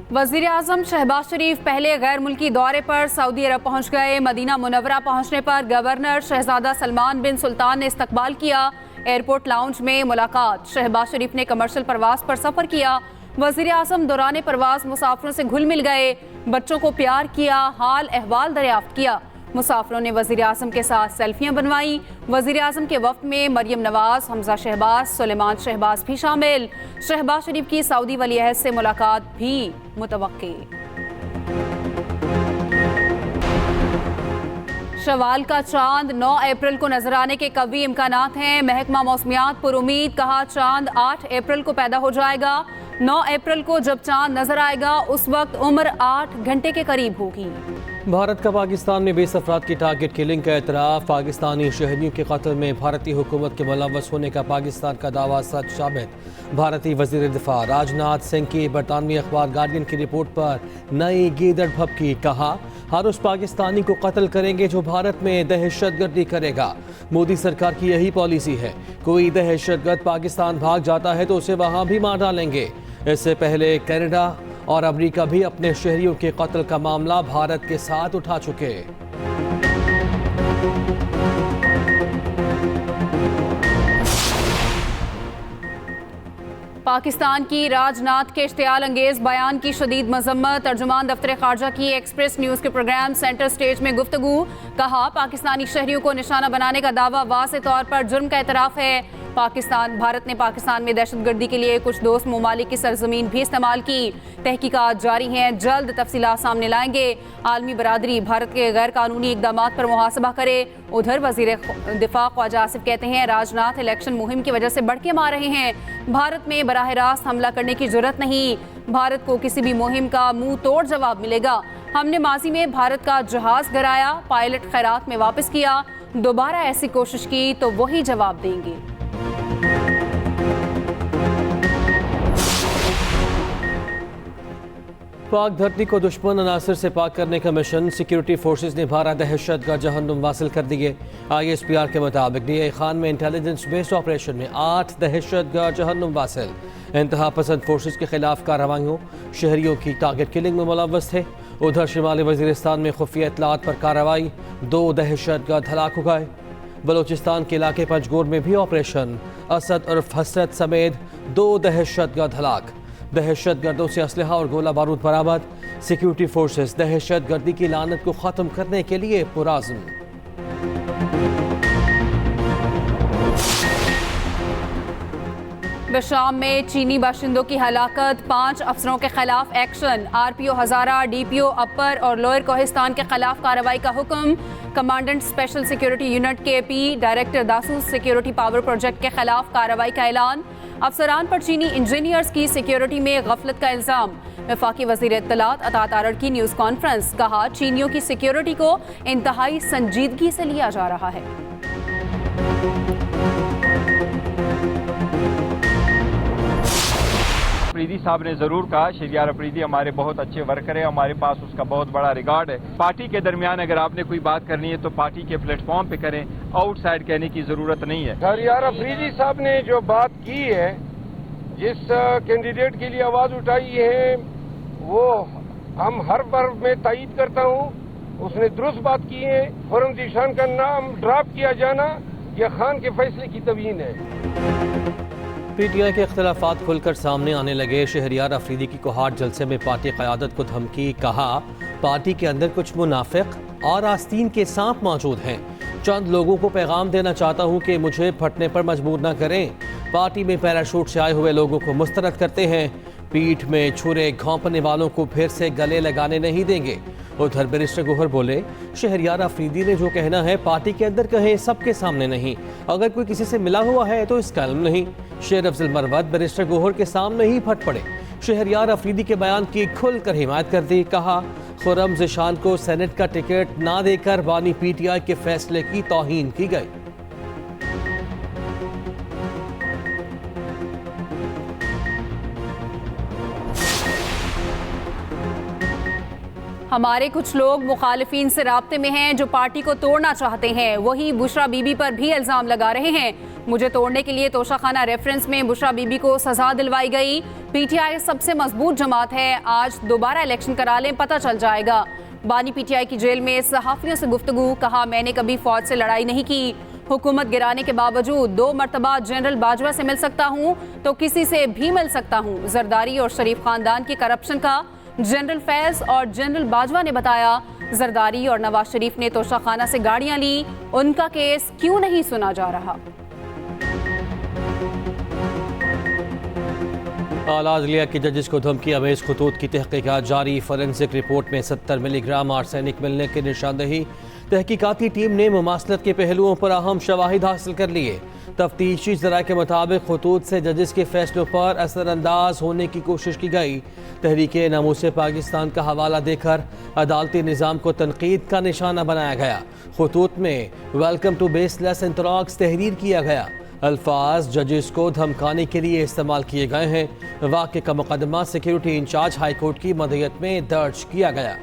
वज़ीर आज़म शहबाज शरीफ पहले गैर मुल्की दौरे पर सऊदी अरब पहुँच गए। मदीना मुनव्वरा पहुँचने पर गवर्नर शहजादा सलमान बिन सुल्तान ने इस्तकबाल किया। एयरपोर्ट लाउंज में मुलाकात। शहबाज शरीफ ने कमर्शियल परवास पर सफ़र किया। वज़ीर आज़म दौरान परवास मुसाफिरों से घुल मिल गए। बच्चों को प्यार किया, हाल अहवाल दरियाफ्त किया। मुसाफिरों ने वज़ीर आज़म के साथ सेल्फियां बनवाई। वज़ीर आज़म के वफ़द में मरियम नवाज, हमजा शहबाज, सुलेमान शहबाज भी शामिल। शहबाज शरीफ की सऊदी वली अहद से मुलाकात भी मुतवक्की। शवाल का चांद 9 अप्रैल को नजर आने के कवी इम्कानात हैं। महकमा मौसमियात पुरुमीद, कहा चांद 8 अप्रैल को पैदा हो जाएगा। 9 अप्रैल को जब चांद नजर आएगा उस वक्त उम्र 8 घंटे के करीब होगी। भारत का पाकिस्तान में 20 अफराद की टारगेट किलिंग का एतराफ़। पाकिस्तानी शहरियों के कत्ल में भारतीय हुकूमत के मुलव्वस होने का पाकिस्तान का दावा सच साबित। भारतीय वज़ीर दिफा राजनाथ सिंह की बरतानवी अखबार गार्डियन की रिपोर्ट पर नई गीदड़ भभकी। कहा हर उस पाकिस्तानी को कत्ल करेंगे जो भारत में दहशतगर्दी करेगा। मोदी सरकार की यही पॉलिसी है। कोई दहशतगर्द पाकिस्तान भाग जाता है तो उसे वहाँ भी मार डालेंगे। इससे पहले कनाडा और अमेरिका भी अपने शहरियों के कत्ल का मामला भारत के साथ उठा चुके। पाकिस्तान की राजनाथ के इश्तियाल अंगेज बयान की शदीद मजम्मत। तर्जुमान दफ्तर खारजा की एक्सप्रेस न्यूज़ के प्रोग्राम सेंटर स्टेज में गुफ्तगू। कहा पाकिस्तानी शहरियों को निशाना बनाने का दावा वाज़ेह तौर पर जुर्म का एतराफ़ है। भारत ने पाकिस्तान में दहशतगर्दी के लिए कुछ दोस्त ममालिक की सरजमीन भी इस्तेमाल की। तहकीकात जारी हैं, जल्द तफसीलात सामने लाएंगे। आलमी बरादरी भारत के गैर कानूनी इकदामात पर मुहासबा करे। उधर वज़ीर दिफा ख्वाजा आसिफ कहते हैं राजनाथ इलेक्शन मुहिम की वजह से भड़के मार रहे हैं। भारत में बराह रास्त हमला करने की जरूरत नहीं। भारत को किसी भी मुहिम का मुंह तोड़ जवाब मिलेगा। हमने माजी में भारत का जहाज गिराया, पायलट खैरात में वापस किया। दोबारा ऐसी कोशिश की तो वही जवाब देंगे। पाक धरती को दुश्मन अनासर से पाक करने का मिशन। सिक्योरिटी फोर्सेस ने 12 दहशतगर्द जहन्नुम वासिल कर दिए। ISPR के मुताबिक DA खान में इंटेलिजेंस बेस्ड ऑपरेशन में 8 दहशतगर्द जहन्नुम वासिल। इंतहा पसंद फोर्सेस के खिलाफ कार्रवाइयों, शहरियों की टारगेट किलिंग में मुलव्वस थे। उधर शिमाली वजीरिस्तान में खुफिया इतलात पर कार्रवाई, 2 दहशतगर्द हलाक हो गए। बलोचिस्तान के इलाके पंजगोर में भी ऑपरेशन। असद उर्फ हसरत समेत 2 दहशतगर्द हलाक। दहशतगर्दों से असलहा और गोला बारूद बरामद। सिक्योरिटी फोर्सेस दहशतगर्दी की लानत को ख़त्म करने के लिए पुराज़्म। शाम में चीनी बाशिंदों की हलाकत, 5 अफसरों के खिलाफ action. RPO Hazara, DPO upper और लोअर कोहिस्तान के खिलाफ कार्रवाई का हुक्म। Commandant special security unit KP, director Dasu security power project के खिलाफ कार्रवाई का ऐलान। अफसरान पर चीनी इंजीनियर्स की सिक्योरिटी में गफलत का इल्ज़ाम। वफाकी वज़ीर इत्तलात अतात आरड़ की न्यूज़ कॉन्फ्रेंस। कहा चीनियों की सिक्योरिटी को इंतहाई संजीदगी से लिया जा रहा है। अफरीदी साहब ने जरूर कहा शहरियार अफरीदी हमारे बहुत अच्छे वर्कर है, हमारे पास उसका बहुत बड़ा रिकॉर्ड है। पार्टी के दरमियान अगर आपने कोई बात करनी है तो पार्टी के प्लेटफॉर्म पे करें, आउटसाइड कहने की जरूरत नहीं है। शहरियार अफरीदी साहब ने जो बात की है, जिस कैंडिडेट के लिए आवाज उठाई है, वो हम हर बार में तायीद करता हूँ। उसने दुरुस्त बात की है। खुर्रम जीशान का नाम ड्रॉप किया जाना यह खान के फैसले की तवीन है। PTI के इख्तलाफात खुलकर सामने आने लगे। शहरियार अफरीदी की कोहाट जलसे में पार्टी क़यादत को धमकी। कहा पार्टी के अंदर कुछ मुनाफिक और आस्तीन के सांप मौजूद हैं। चंद लोगों को पैगाम देना चाहता हूं कि मुझे फटने पर मजबूर न करें। पार्टी में पैराशूट से आए हुए लोगों को मुस्तरद करते हैं। पीठ में छुरे घोंपने वालों को फिर से गले लगाने नहीं देंगे। उधर बैरिस्टर गोहर बोले शहरियार अफरीदी ने जो कहना है पार्टी के अंदर कहें, सबके सामने नहीं। अगर कोई किसी से मिला हुआ है तो इसका इल्म नहीं। शेर अफजल मरवत बैरिस्टर गोहर के सामने ही फट पड़े। शहरियार अफरीदी के बयान की खुलकर हिमायत कर दी। कहा खुर्रम ज़ीशान को सेनेट का टिकट ना देकर बानी PTI के फैसले की तौहीन की गई। हमारे कुछ लोग मुखालिफिन से राब्ते में हैं जो पार्टी को तोड़ना चाहते हैं। वही बुशरा बीबी पर भी इल्ज़ाम लगा रहे हैं। मुझे तोड़ने के लिए तोशाखाना रेफरेंस में बुशरा बीबी को सजा दिलवाई गई। पीटीआई सबसे मजबूत जमात है, आज दोबारा इलेक्शन करा लें, पता चल जाएगा। बानी पीटीआई की जेल में सहाफियों से गुफ्तगू, कहा मैंने कभी फौज से लड़ाई नहीं की। हुकूमत गिराने के बावजूद 2 मरतबा जनरल बाजवा से मिल सकता हूँ तो किसी से भी मिल सकता हूँ। जरदारी और शरीफ खानदान की करप्शन का जनरल फैज और जनरल बाजवा ने बताया। जरदारी और नवाज शरीफ ने तोशाखाना से गाड़ियां ली, उनका केस क्यों नहीं सुना जा रहा? आला अदलिया के जजेस को धमकी, अवेश खतूत की तहकीकात जारी। फॉरेंसिक रिपोर्ट में 70 मिलीग्राम आर्सेनिक मिलने की निशानदही। तहकीकाती टीम ने मुमासलत के पहलुओं पर अहम शवाहिद हासिल कर लिए। तफ्तीशी ज़राए के मुताबिक खतूत से जजेस के फैसलों पर असरअंदाज होने की कोशिश की गई। तहरीक नामूस पाकिस्तान का हवाला देकर अदालती निज़ाम को तनकीद का निशाना बनाया गया। खतूत में वेलकम टू बेसलेस इंतराक्स तहरीर किया गया। अल्फाज जजेस को धमकाने के लिए इस्तेमाल किए गए हैं। वाक़े का मुकदमा सिक्योरिटी इंचार्ज हाई कोर्ट की मदयत में दर्ज किया गया।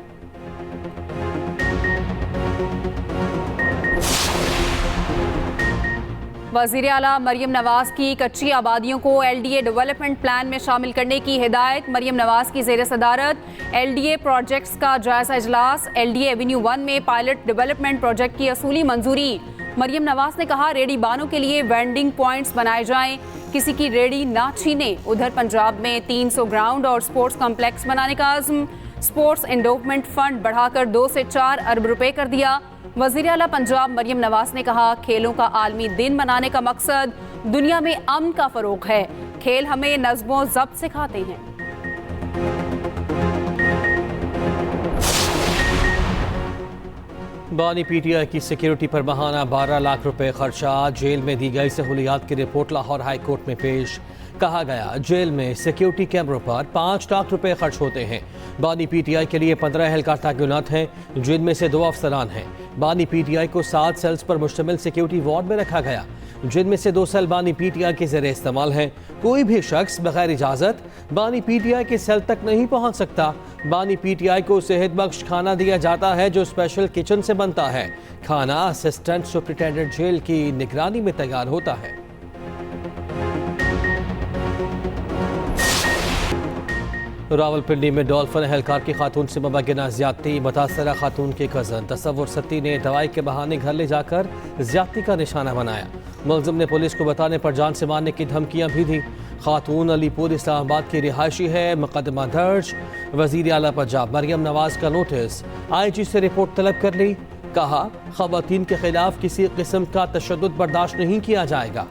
वज़ीर आला मरियम नवाज की कच्ची आबादियों को LDA डेवलपमेंट प्लान में शामिल करने की हिदायत। मरियम नवाज की ज़ेर सदारत LDA प्रोजेक्ट्स का जायजा इजलास। LDA एवेन्यू 1 में पायलट डेवलपमेंट प्रोजेक्ट की असूली मंजूरी। मरियम नवाज ने कहा रेडी बानों के लिए वेंडिंग पॉइंट्स बनाए जाएं, किसी की रेडी ना छीने। उधर पंजाब में 300 ग्राउंड और स्पोर्ट्स कॉम्प्लेक्स बनाने का आज़म। स्पोर्ट्स एंडोवमेंट फंड बढ़ाकर 2 से 4 अरब रुपए कर दिया। वज़ीर आला पंजाब मरियम नवाज ने कहा खेलों का आलमी दिन मनाने का मकसद दुनिया में अमन का फ़रोग़ है। खेल हमें नज़्मो ज़ब्त सिखाते हैं। बानी पीटीआई की सिक्योरिटी पर माहाना 12 लाख रुपए खर्चा। जेल में दी गई सहूलियात की रिपोर्ट लाहौर हाई कोर्ट में पेश। कहा गया जेल में सिक्योरिटी कैमरों पर 5 लाख रुपए खर्च होते हैं। बानी पीटीआई के लिए 15 एहलकार तैनात हैं, जिनमें से 2 अफसरान हैं। बानी पीटीआई को 7 सेल्स पर मुश्तमिल सिक्योरिटी वार्ड में रखा गया, जिनमें से 2 सेल बानी पीटीआई के ज़रिए इस्तेमाल हैं। कोई भी शख्स बगैर इजाज़त बानी पीटीआई के सेल तक नहीं पहुंच सकता। बानी पीटीआई को सेहत बख्श खाना दिया जाता है जो स्पेशल किचन से बनता है। खाना असिस्टेंट सुपरिटेंडेंट जेल की निगरानी में तैयार होता है। रावलपिंडी में डॉल्फिन एहलकार की खातून से मुबैना ज्यादती। मुतासरा खातून के कज़न तसव्वुर सत्ती ने दवाई के बहाने घर ले जाकर ज्यादती का निशाना बनाया। मुलजिम ने पुलिस को बताने पर जान से मारने की धमकियां भी दी। खातून अलीपुर इस्लामाबाद की रिहायशी है, मुकदमा दर्ज। वज़ीर आला पंजाब मरियम नवाज का नोटिस, IG से रिपोर्ट तलब कर ली। कहा ख़वातीन के खिलाफ किसी किस्म का तशद्दुद बर्दाश्त नहीं किया जाएगा।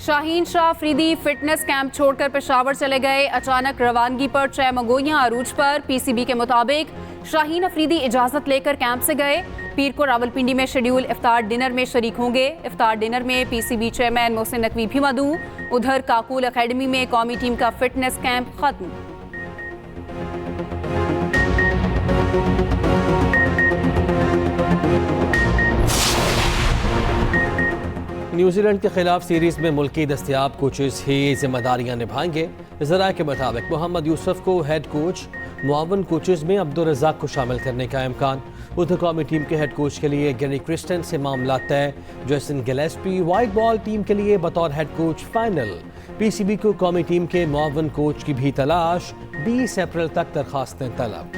शाहीन शाह अफरीदी फिटनेस कैंप छोड़कर पेशावर चले गए। अचानक रवानगी पर 6 मगोइयां अरूज पर। PCB के मुताबिक शाहीन अफरीदी इजाजत लेकर कैंप से गए। पीर को रावलपिंडी में शेड्यूल इफ्तार डिनर में शरीक होंगे। इफ्तार डिनर में PCB चेयरमैन मोहसिन नकवी भी मदऊ। उधर काकुल अकेडमी में कौमी टीम का फिटनेस कैंप खत्म। न्यूजीलैंड के खिलाफ सीरीज में मुल्की दस्तयाब कोचेस ही जिम्मेदारियां निभाएंगे। ज़राए के मुताबिक मोहम्मद यूसुफ को हेड कोच, मुआवन कोचेस में अब्दुल रज़ाक को शामिल करने का इम्कान। उधर कौमी टीम के हेड कोच के लिए गैरी क्रिस्टन से मामला तय। Jason Gillespie white ball team के लिए बतौर हेड कोच फाइनल। PCB को कौमी टीम के मुआवन कोच की भी तलाश। 20 अप्रैल तक दरखास्तें तलब।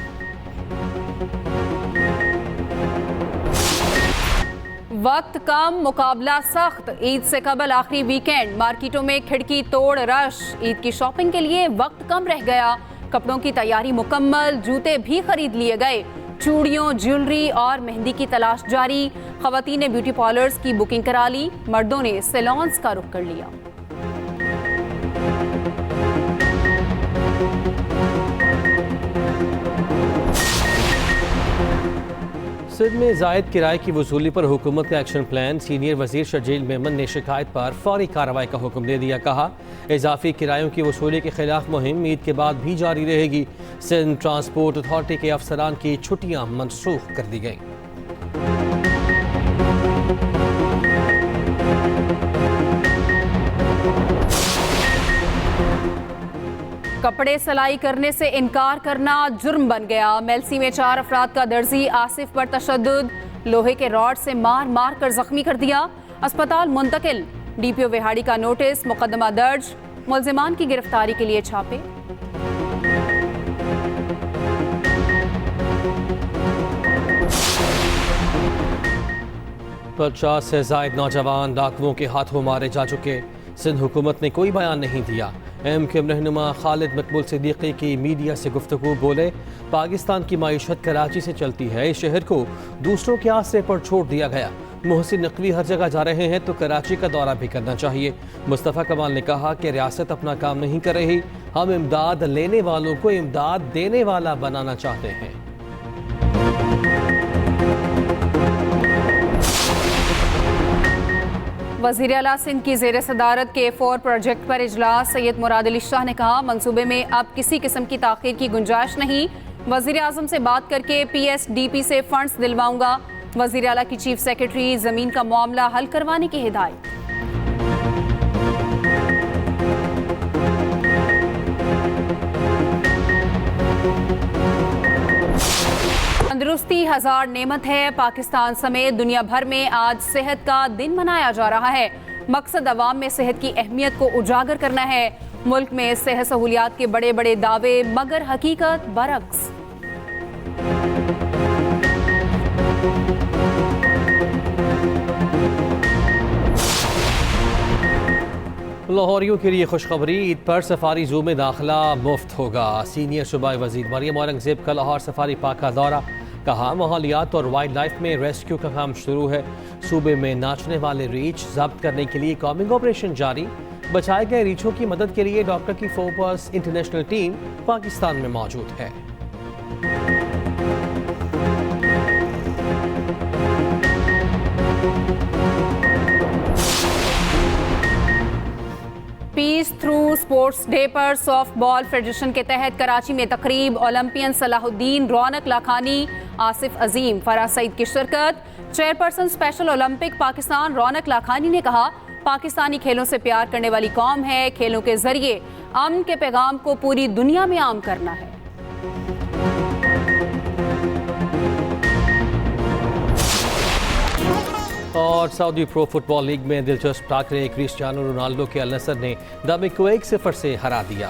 वक्त कम, मुकाबला सख्त। ईद से कबल आखिरी वीकेंड, मार्केटों में खिड़की तोड़ रश। ईद की शॉपिंग के लिए वक्त कम रह गया। कपड़ों की तैयारी मुकम्मल, जूते भी खरीद लिए गए। चूड़ियों, ज्वेलरी और मेहंदी की तलाश जारी। खवातीन ने ब्यूटी पार्लर्स की बुकिंग करा ली, मर्दों ने सैलून्स का रुख कर लिया। सिंध में जायद किराए की वसूली पर हुकूमत का एक्शन प्लान। सीनियर वजीर शजील मेमन ने शिकायत पर फौरी कार्रवाई का हुक्म दे दिया। कहा इजाफी किरायों की वसूली के खिलाफ मुहिम ईद के बाद भी जारी रहेगी। सिंध ट्रांसपोर्ट अथॉरिटी के अफसरान की छुट्टियां मनसूख कर दी गईं। कपड़े सिलाई करने से इनकार करना जुर्म बन गया। मेलसी में 4 अफराद का दर्जी आसिफ पर तशद्दुद। लोहे के रॉड से मार मार कर जख्मी कर दिया, अस्पताल मुंतकिल। डीपीओ विहाड़ी का नोटिस, मुकदमा दर्ज, मुल्जिमान की गिरफ्तारी के लिए छापे। 50 से जायद नौजवान डाकुओं के हाथों मारे जा चुके। सिंध हुकूमत ने कोई बयान नहीं दिया। MKM रहनुमा खालिद मकबूल सिद्दीकी की मीडिया से गुफ्तगू, बोले पाकिस्तान की माईशत कराची से चलती है, इस शहर को दूसरों के आसरे पर छोड़ दिया गया। मोहसिन नकवी हर जगह जा रहे हैं तो कराची का दौरा भी करना चाहिए। मुस्तफ़ा कमाल ने कहा कि रियासत अपना काम नहीं कर रही, हम इमदाद लेने वालों को इमदाद देने वाला बनाना चाहते हैं। वज़ीर आला सिंध की ज़ेर सदारत K4 प्रोजेक्ट पर इजलास। सैयद मुराद अली शाह ने कहा, मंसूबे में अब किसी किस्म की ताख़ीर की गुंजाइश नहीं। वज़ीर आज़म से बात करके PSDP से फंड्स दिलवाऊंगा। वज़ीर आला की चीफ सेक्रेटरी ज़मीन का मामला हल करवाने की हिदायत। तंदुरुस्ती हजार नेमत है। पाकिस्तान समेत दुनिया भर में आज सेहत का दिन मनाया जा रहा है। मकसद अवाम में सेहत की अहमियत को उजागर करना है। मुल्क में सेहत सहूलियात के बड़े बड़े दावे, मगर हकीकत बरक्स। लाहौरियों के लिए खुशखबरी, ईद पर सफारी जू में दाखिला मुफ्त होगा। सीनियर सूबाई वजीर मरियम औरंगजेब का लाहौर सफारी पार्क का दौरा। कहा, माहौलियात और वाइल्ड लाइफ में रेस्क्यू का काम शुरू है। सूबे में नाचने वाले रीछ जब्त करने के लिए कॉमिंग ऑपरेशन जारी। बचाए गए रीछों की मदद के लिए डॉक्टर की फोर्स इंटरनेशनल टीम पाकिस्तान में मौजूद है। पीस थ्रू स्पोर्ट्स डे पर सॉफ्ट बॉल फेडरेशन के तहत कराची में तकरीब। ओलंपियन सलाहुद्दीन, रौनक लाखानी, आसिफ अजीम, फराज सईद की शिरकत। चेयरपर्सन स्पेशल ओलंपिक पाकिस्तान रौनक लाखानी ने कहा, पाकिस्तानी खेलों से प्यार करने वाली कौम है। खेलों के जरिए अमन के पैगाम को पूरी दुनिया में आम करना है। और सऊदी प्रो फुटबॉल लीग में दिलचस्प टाकरे, क्रिस्टियानो रोनाल्डो के अल नसर ने द कुवैत 0 से हरा दिया।